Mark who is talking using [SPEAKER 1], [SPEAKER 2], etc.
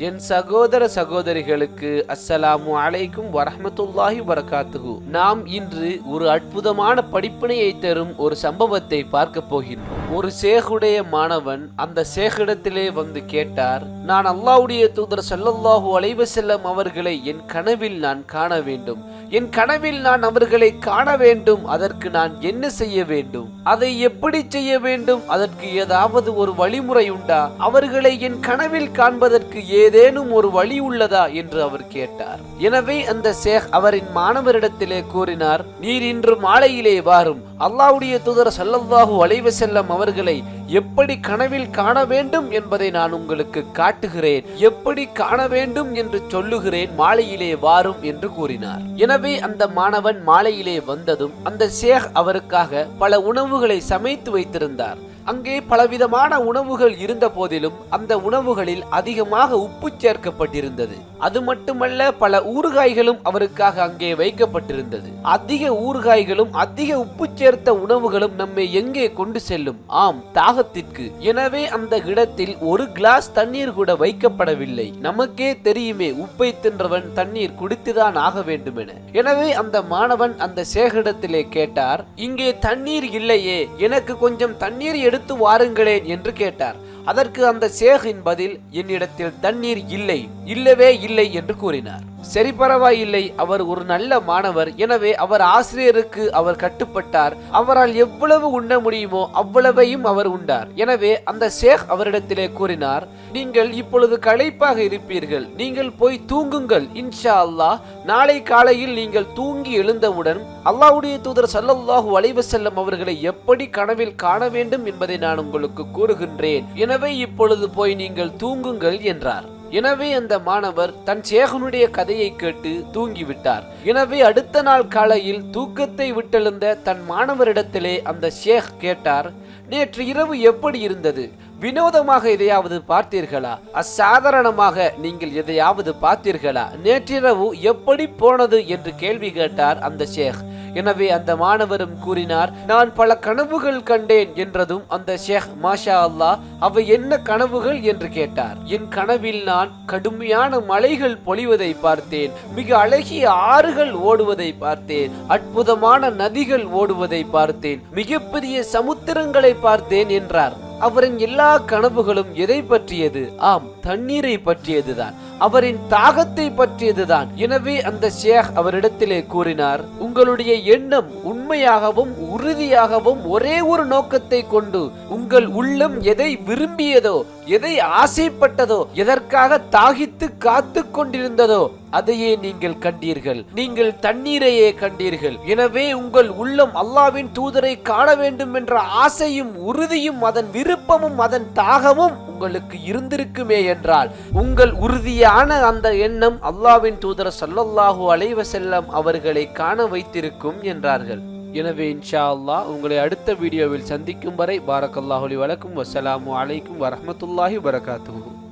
[SPEAKER 1] என் சகோதர சகோதரிகளுக்கு அஸ்ஸலாமு அலைக்கும் வரஹ்மத்துல்லாஹி வபரகாத்துஹு. நாம் இன்று ஒரு அற்புதமான படிப்பினையை தரும் ஒரு சம்பவத்தை பார்க்க போகின்றோம். ஒரு ஷேகுடைய மாணவன் அந்த ஷேகிடத்திலே வந்து கேட்டார், நான் அல்லாஹ்வுடைய தூதர் ஸல்லல்லாஹு அலைஹி வஸல்லம் அவர்களை என் கனவில் நான் காண வேண்டும். என் கனவில் நான் அவர்களை காண வேண்டும். அதற்கு நான் என்ன செய்ய வேண்டும்? அதை எப்படி செய்ய வேண்டும்? அதற்கு ஏதாவது ஒரு வழிமுறை உண்டா? அவர்களை என் கனவில் காண்பதற்கு ஏதேனும் ஒரு வழி உள்ளதா என்று அவர் கேட்டார். எனவே அந்த ஷேக் அவரின் மாணவரிடத்திலே கூறினார், நீர் இன்று மாலையிலே வாரும். அல்லாஹ்வுடைய தூதர் ஸல்லல்லாஹு அலைஹி வஸல்லம் அவர்களை எப்படி கனவில் காண வேண்டும் என்பதை நான் உங்களுக்கு காட்டுகிறேன். எப்படி காண வேண்டும் என்று சொல்லுகிறேன். மாலையிலே வாரும் என்று கூறினார். எனவே அந்த மாணவன் மாலையிலே வந்ததும் அந்த ஷேக் அவருக்காக பல உணவுகளை சமைத்து வைத்திருந்தார். அங்கே பலவிதமான உணவுகள் இருந்த போதிலும் அந்த உணவுகளில் அதிகமாக உப்பு சேர்க்கப்பட்டிருந்தது. அது மட்டுமல்ல, பல ஊறுகாய்களும் அவருக்காக அங்கே வைக்கப்பட்டிருந்தது. அதிக ஊறுகாய்களும் அதிக உப்பு சேர்த்த உணவுகளும் நம்மை எங்கே கொண்டு செல்லும்? ஆம், தாகத்திற்கு. எனவே அந்த இடத்தில் ஒரு கிளாஸ் தண்ணீர் கூட வைக்கப்படவில்லை. நமக்கே தெரியுமே, உப்பை தின்றவன் தண்ணீர் குடித்துதான் ஆக வேண்டும் என. எனவே அந்த மாணவன் அந்த ஷேகிடத்திலே கேட்டார், இங்கே தண்ணீர் இல்லையே, எனக்கு கொஞ்சம் தண்ணீர் எடுத்து வாருங்களேன் என்று கேட்டார். அதற்கு அந்த ஷேகின் பதில், என்னிடத்தில் தண்ணீர் இல்லை, இல்லவே இல்லை என்று கூறினார். சரி, பரவாயில்லை, அவர் ஒரு நல்ல மாணவர். எனவே அவர் ஆசிரியருக்கு அவர் கட்டுப்பட்டார். அவரால் எவ்வளவு உண்ண முடியுமோ அவ்வளவையும் அவர் உண்டார். எனவே அந்த ஷேக் அவரிடத்திலே கூறினார், நீங்கள் இப்பொழுது களைப்பாக இருப்பீர்கள், நீங்கள் போய் தூங்குங்கள். இன்ஷா அல்லாஹ் நாளை காலையில் நீங்கள் தூங்கி எழுந்தவுடன் அல்லாஹ்வுடைய தூதர் ஸல்லல்லாஹு அலைஹி வஸல்லம் அவர்களை எப்படி கனவில் காண வேண்டும் என்பதை நான் உங்களுக்கு கூறுகின்றேன். எனவே இப்பொழுது போய் நீங்கள் தூங்குங்கள் என்றார். எனவே அந்த மாணவர் தன் ஷேகனுடைய கதையை கேட்டு தூங்கிவிட்டார். எனவே அடுத்த நாள் காலையில் தூக்கத்தை விட்டெழுந்த தன் மாணவரிடத்திலே அந்த ஷேக் கேட்டார், நேற்று இரவு எப்படி இருந்தது? வினோதமாக எதையாவது பார்த்தீர்களா? அசாதாரணமாக நீங்கள் எதையாவது பார்த்தீர்களா? நேற்றிரவு எப்படி போனது என்று கேள்வி கேட்டார் அந்த ஷேக். எனவே அந்த மாணவரும் கூறினார், நான் பல கனவுகள் கண்டேன் என்றதும் அந்த ஷேக், மாஷா அல்லாஹ், அவை என்ன கனவுகள் என்று கேட்டார். என் கனவில் நான் கடுமையான மலைகள் பொழிவதை பார்த்தேன், மிக அழகிய ஆறுகள் ஓடுவதை பார்த்தேன், அற்புதமான நதிகள் ஓடுவதை பார்த்தேன், மிகப்பெரிய சமுத்திரங்களை பார்த்தேன் என்றார். அவரின் எல்லா கனவுகளும் எதை பற்றியது? ஆம், தண்ணீரை பற்றியதுதான், அவரின் தாகத்தை பற்றியதுதான். எனவே அந்த ஷேக் அவரிடத்திலே கூறினார், உங்களுடைய எண்ணம் உண்மையாகவும் உறுதியாகவும் ஒரே ஒரு நோக்கத்தை கொண்டு உங்கள் உள்ளம் எதை விரும்பியதோ, எதை ஆசைப்பட்டதோ, எதற்காக தாகித்து காத்து கொண்டிருந்ததோ அதையே நீங்கள் கண்டீர்கள். நீங்கள் தண்ணீரையே கண்டீர்கள். எனவே உங்கள் உள்ளம் அல்லாஹ்வின் தூதரை காண வேண்டும் என்ற ஆசையும் உறுதியும் அதன் விருப்பமும் அதன் தாகமும் உங்களுக்கு இருந்திருக்குமே என்றால் உங்கள் உறுதியான அந்த எண்ணம் அல்லாஹ்வின் தூதர் ஸல்லல்லாஹு அலைஹி வஸல்லம் அவர்களை காண வைத்திருக்கும் என்றார்கள். எனவே இன்ஷா அல்லாஹ் உங்களை அடுத்த வீடியோவில் சந்திக்கும் வரை பாரக்கல்லாஹு லி வலக்கும். வஸ்ஸலாமு அலைக்கும் வரஹ்மத்துல்லாஹி வபரகாத்துஹு.